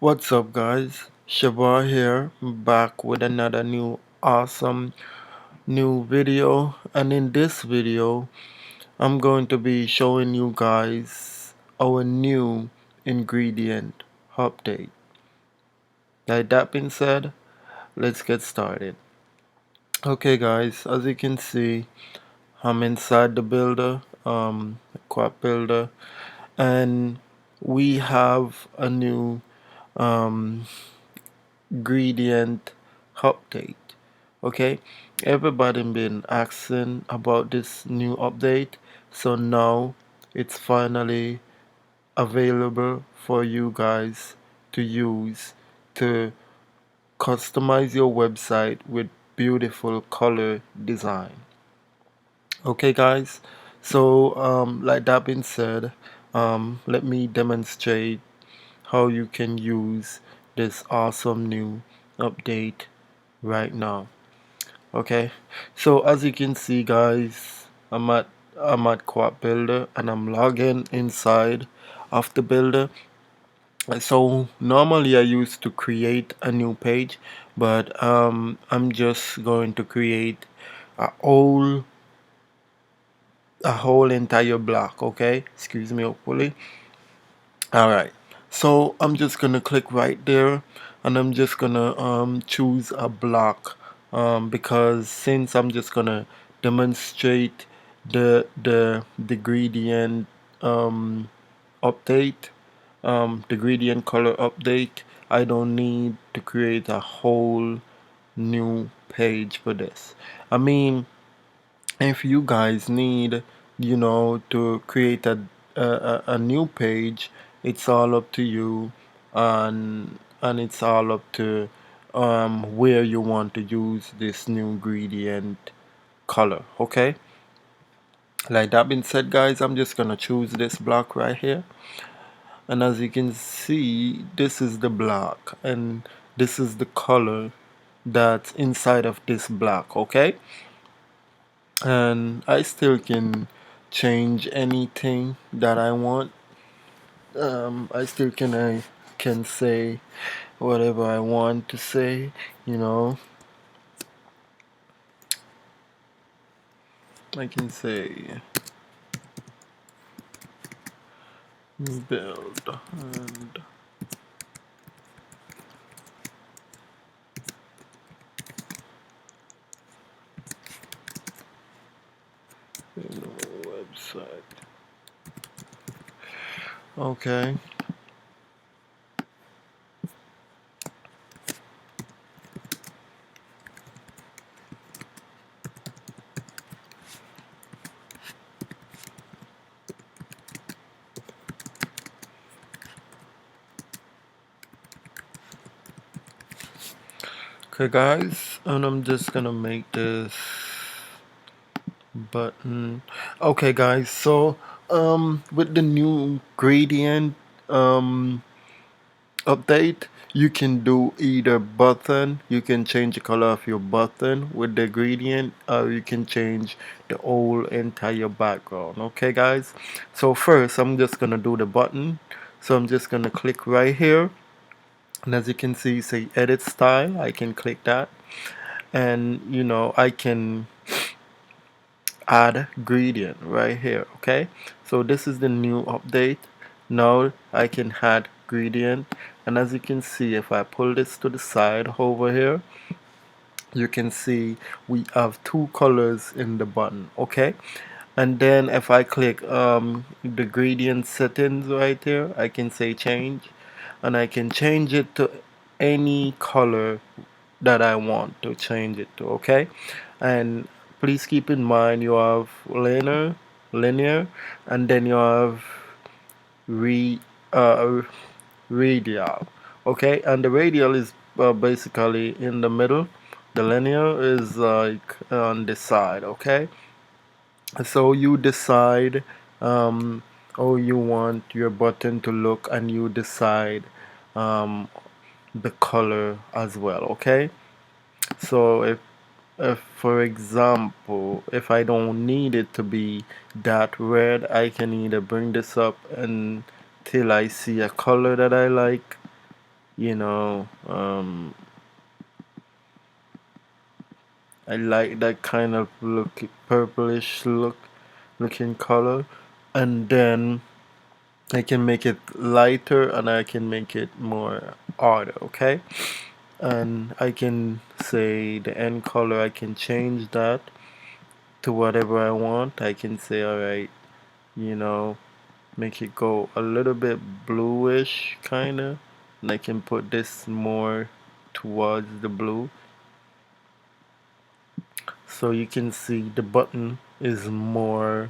What's up, guys? Shabar here, back with another awesome new video. And in this video, I'm going to be showing you guys our new ingredient update. Like that being said, let's get started. Okay, guys, as you can see, I'm inside the builder, quad builder, and we have a new um, gradient update. Okay, everybody been asking about this new update, so now it's finally available for you guys to use to customize your website with beautiful color design. Okay, guys, so like that being said, let me demonstrate how you can use this awesome new update right now. Okay, so as you can see, guys, I'm at Quad Builder and I'm logging inside of the builder. So normally I used to create a new page, but I'm just going to create a whole entire block. Okay, excuse me, hopefully. Alright, so I'm just gonna click right there and I'm just gonna choose a block, because since I'm just gonna demonstrate the gradient update, the gradient color update, I don't need to create a whole new page for this. I mean, if you guys need, to create a new page, it's all up to you, and it's all up to where you want to use this new gradient color. Okay, like that being said, guys, I'm just gonna choose this block right here, and as you can see, this is the block and this is the color that's inside of this block. Okay, and I still can change anything that I want. I still can say whatever I want to say, you know. I can say build and website. Okay. Okay, guys, and I'm just gonna make this button. Okay, guys, so with the new gradient update, you can do either button, you can change the color of your button with the gradient, or you can change the whole entire background. Okay, guys, so first I'm just gonna do the button. So I'm just gonna click right here, and as you can see, say edit style. I can click that, and I can add gradient right here. Okay, so this is the new update. Now I can add gradient, and as you can see, if I pull this to the side over here, you can see we have two colors in the button. Okay, and then if I click the gradient settings right here, I can say change, and I can change it to any color that I want to change it to. Okay, and please keep in mind you have linear, and then you have re radial. Okay, and the radial is basically in the middle. The linear is like on the side. Okay, so you decide how you want your button to look, and you decide um, the color as well. Okay, so if for example, if I don't need it to be that red, I can either bring this up until I see a color that I like, you know, I like that kind of look, purplish looking color. And then I can make it lighter and I can make it more harder, okay? And I can say the end color, I can change that to whatever I want. I can say, alright, you know, make it go a little bit bluish kinda, and I can put this more towards the blue, so you can see the button is more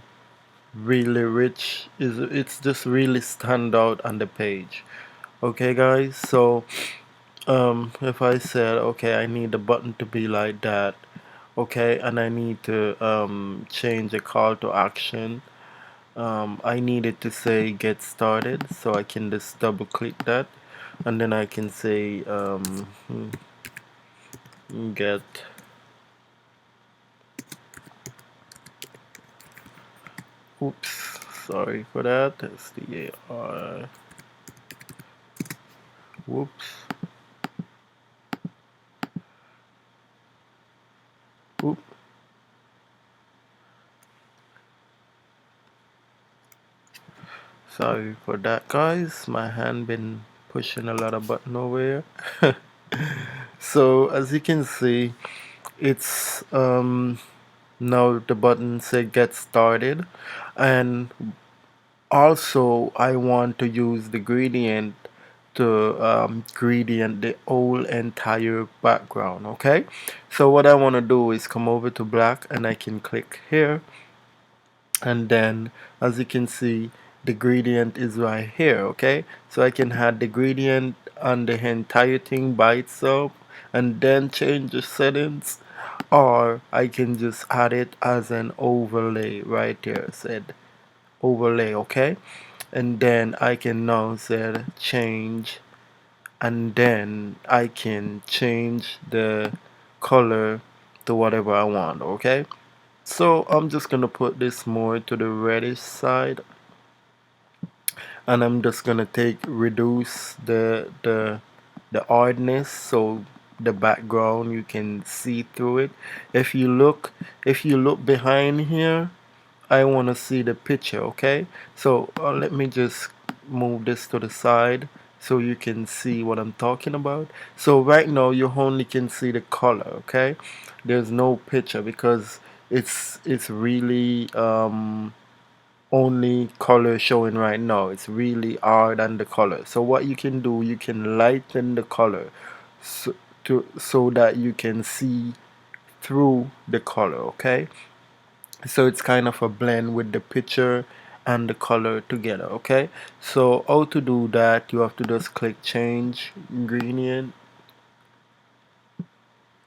really rich, is it's just really stand out on the page. Okay guys, so if I said, okay, I need the button to be like that, okay, and I need to change the call to action. I needed to say get started, so I can just double click that, and then I can say get, oops, sorry for that, that's the AR, whoops, oop, sorry for that guys, my hand been pushing a lot of button over here. So as you can see, it's now the button say get started, and also I want to use the gradient to gradient the whole entire background. Okay, so what I want to do is come over to black and I can click here, and then as you can see the gradient is right here. Okay, so I can add the gradient on the entire thing by itself and then change the settings, or I can just add it as an overlay right there, said overlay. Okay, and then I can now say change, and then I can change the color to whatever I want. Okay, so I'm just gonna put this more to the reddish side, and I'm just gonna take reduce the hardness so the background you can see through it. If you look behind here, I want to see the picture. Okay, so let me just move this to the side so you can see what I'm talking about. So right now you only can see the color. Okay, there's no picture because it's really only color showing right now. It's really hard on the color. So what you can do, you can lighten the color so so that you can see through the color. Okay, so it's kind of a blend with the picture and the color together. Okay, so how to do that, you have to just click change gradient,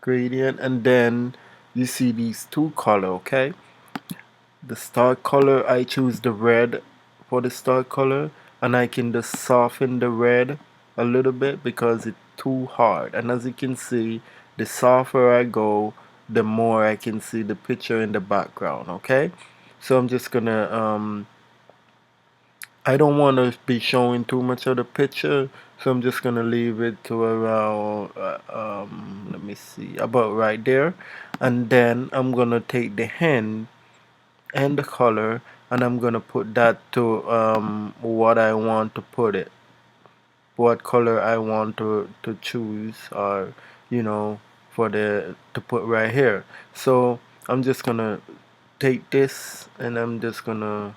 and then you see these two color. Okay, the start color, I choose the red for the start color, and I can just soften the red a little bit because it's too hard. And as you can see, the softer I go, the more I can see the picture in the background. Okay, so I'm just gonna I don't want to be showing too much of the picture, so I'm just gonna leave it to around let me see, about right there, and then I'm gonna take the hand and the color, and I'm gonna put that to what I want to put it, what color I want to choose, or you know, for the to put right here. So I'm just gonna take this and I'm just gonna,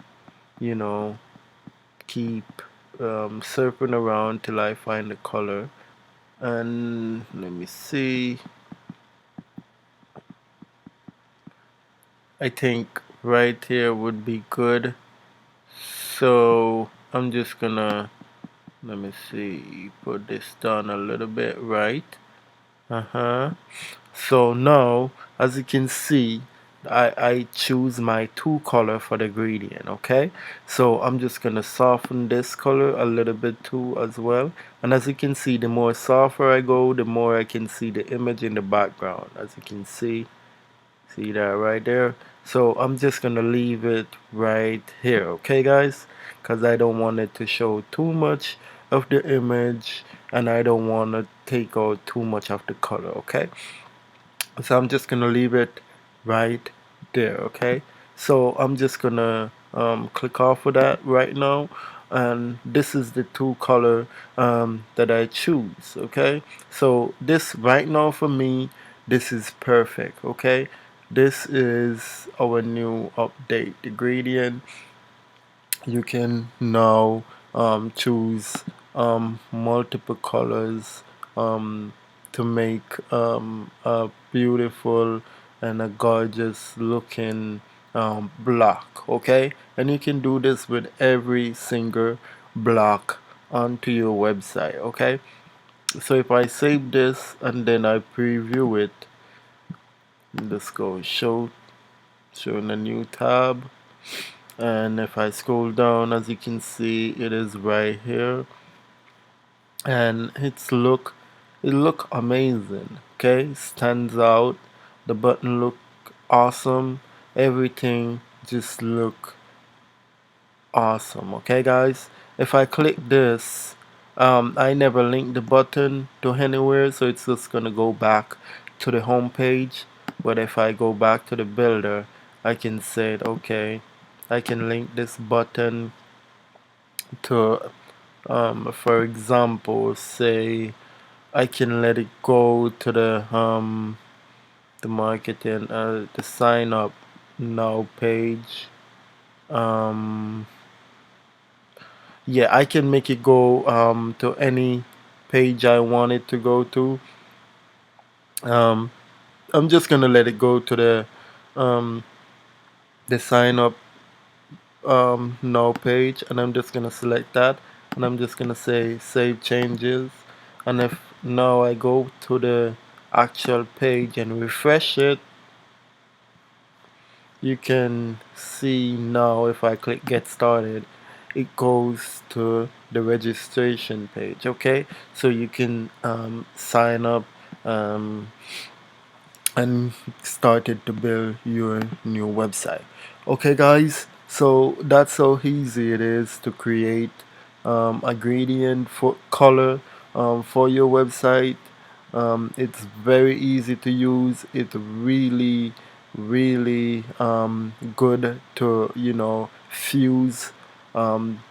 you know, keep surfing around till I find the color. And let me see, I think right here would be good. So I'm just gonna, let me see, put this down a little bit, right? So now, as you can see, I choose my two color for the gradient. Okay, so I'm just gonna soften this color a little bit too as well, and as you can see, the more softer I go, the more I can see the image in the background. As you can see that right there. So I'm just gonna leave it right here. Okay guys, because I don't want it to show too much of the image, and I don't want to take out too much of the color. Okay, so I'm just gonna leave it right there. Okay, so I'm just gonna click off of that right now, and this is the two color that I choose. Okay, so this right now for me, this is perfect. Okay, this is our new update, the gradient. You can now choose multiple colors to make a beautiful and a gorgeous looking block. Okay, and you can do this with every single block onto your website. Okay, so if I save this and then I preview it, let's go show in a new tab. And if I scroll down, as you can see, it is right here, and it look amazing. Okay, stands out, the button look awesome, everything just look awesome. Okay guys, if I click this, I never link the button to anywhere, so it's just gonna go back to the home page. But if I go back to the builder, I can say, okay, I can link this button to for example, say I can let it go to the marketing, the sign up now page. um yeah, I can make it go to any page I want it to go to. um I'm just gonna let it go to um the sign up now page, and I'm just gonna select that, and I'm just gonna say save changes. And if now I go to the actual page and refresh it, you can see now if I click get started, it goes to the registration page. Okay, so you can sign up um, and started to build your new website. Okay guys, so that's how easy it is to create a gradient for color for your website. It's very easy to use. It's really good to fuse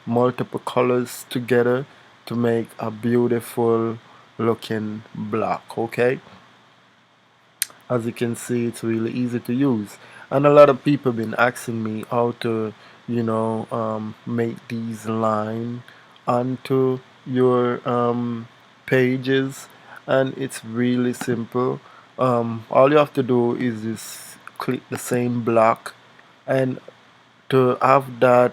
multiple colors together to make a beautiful looking block. Okay, as you can see, it's really easy to use, and a lot of people been asking me how to make these line onto your pages, and it's really simple. All you have to do is just click the same block, and to have that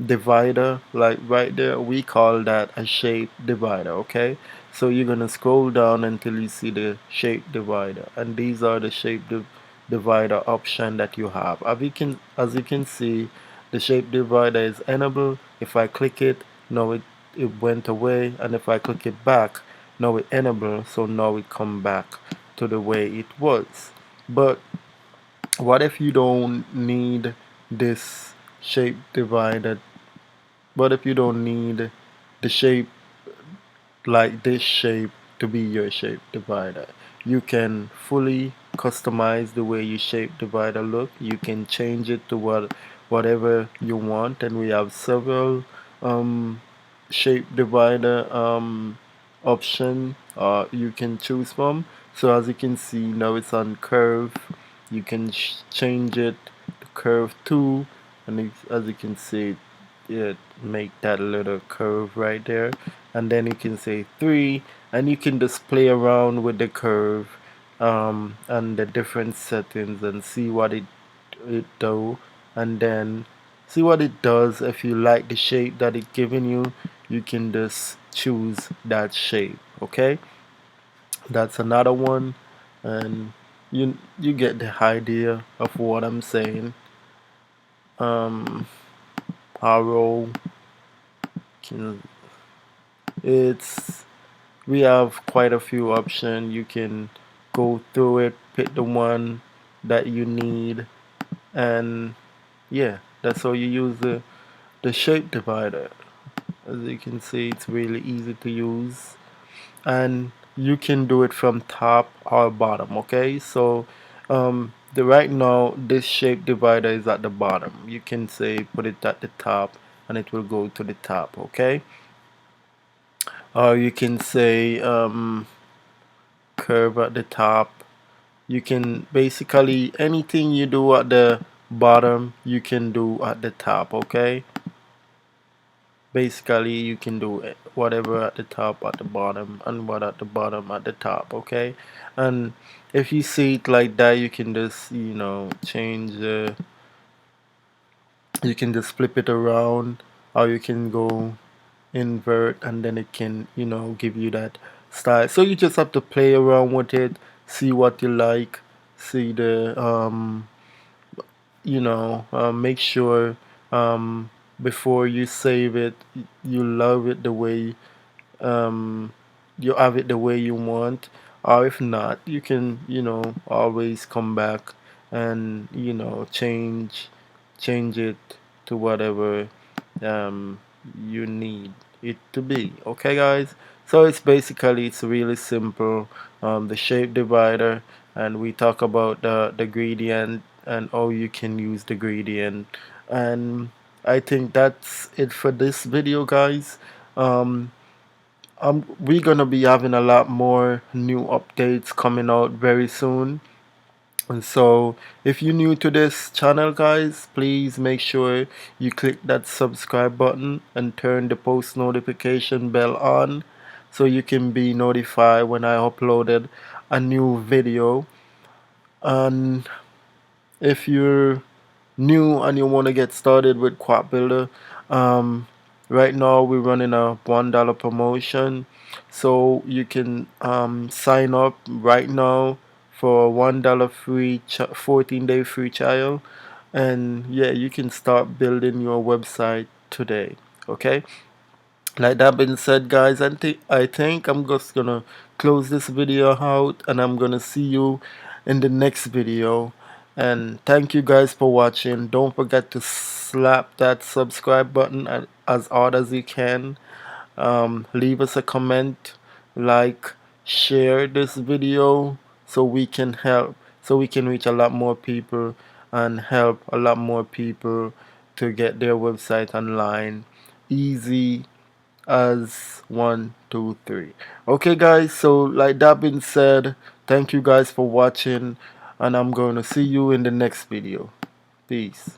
divider like right there, we call that a shape divider. Okay, so you're gonna scroll down until you see the shape divider, and these are the divider option that you have. As you can see, the shape divider is enabled. If I click it, now it went away, and if I click it back, now it enabled, so now it come back to the way it was. But what if you don't need this shape divider? What if you don't need the shape like this shape to be your shape divider? You can fully customize the way your shape divider look. You can change it to whatever you want, and we have several um, shape divider option you can choose from. So as you can see, now it's on curve. You can change it to curve 2, and as you can see, it make that little curve right there, and then you can say 3, and you can just play around with the curve and the different settings and see what it do, and then see what it does. If you like the shape that it giving you, you can just choose that shape. Okay, that's another one, and you get the idea of what I'm saying. um arrow can it's we have quite a few options. You can go through it, pick the one that you need, and yeah, that's how you use the shape divider. As you can see, it's really easy to use, and you can do it from top or bottom. Okay, so the right now this shape divider is at the bottom. You can say put it at the top and it will go to the top. Okay, or you can say curve at the top. You can basically anything you do at the bottom you can do at the top. Okay, basically you can do it whatever at the top at the bottom and what at the bottom at the top. Okay, and if you see it like that, you can just change you can just flip it around, or you can go invert, and then it can give you that style. So you just have to play around with it, see what you like, see the make sure before you save it you love it the way um, you have it the way you want, or if not, you can always come back and change it to whatever um, you need it to be. Okay, guys. So it's really simple. The shape divider, and we talk about the gradient and how you can use the gradient, and I think that's it for this video, guys. Um, we're gonna be having a lot more new updates coming out very soon. And so if you're new to this channel, guys, please make sure you click that subscribe button and turn the post notification bell on so you can be notified when I uploaded a new video. And if you're new and you want to get started with Quad Builder, um, right now we're running a $1 promotion, so you can sign up right now for $1 free 14-day free trial, and yeah, you can start building your website today. Okay, like that being said, guys, I think I'm just gonna close this video out, and I'm gonna see you in the next video. And thank you guys for watching. Don't forget to slap that subscribe button as hard as you can. Leave us a comment, like, share this video so we can reach a lot more people and help a lot more people to get their website online easy as 1 2 3. Okay, guys, so like that being said, thank you guys for watching, and I'm going to see you in the next video. Peace.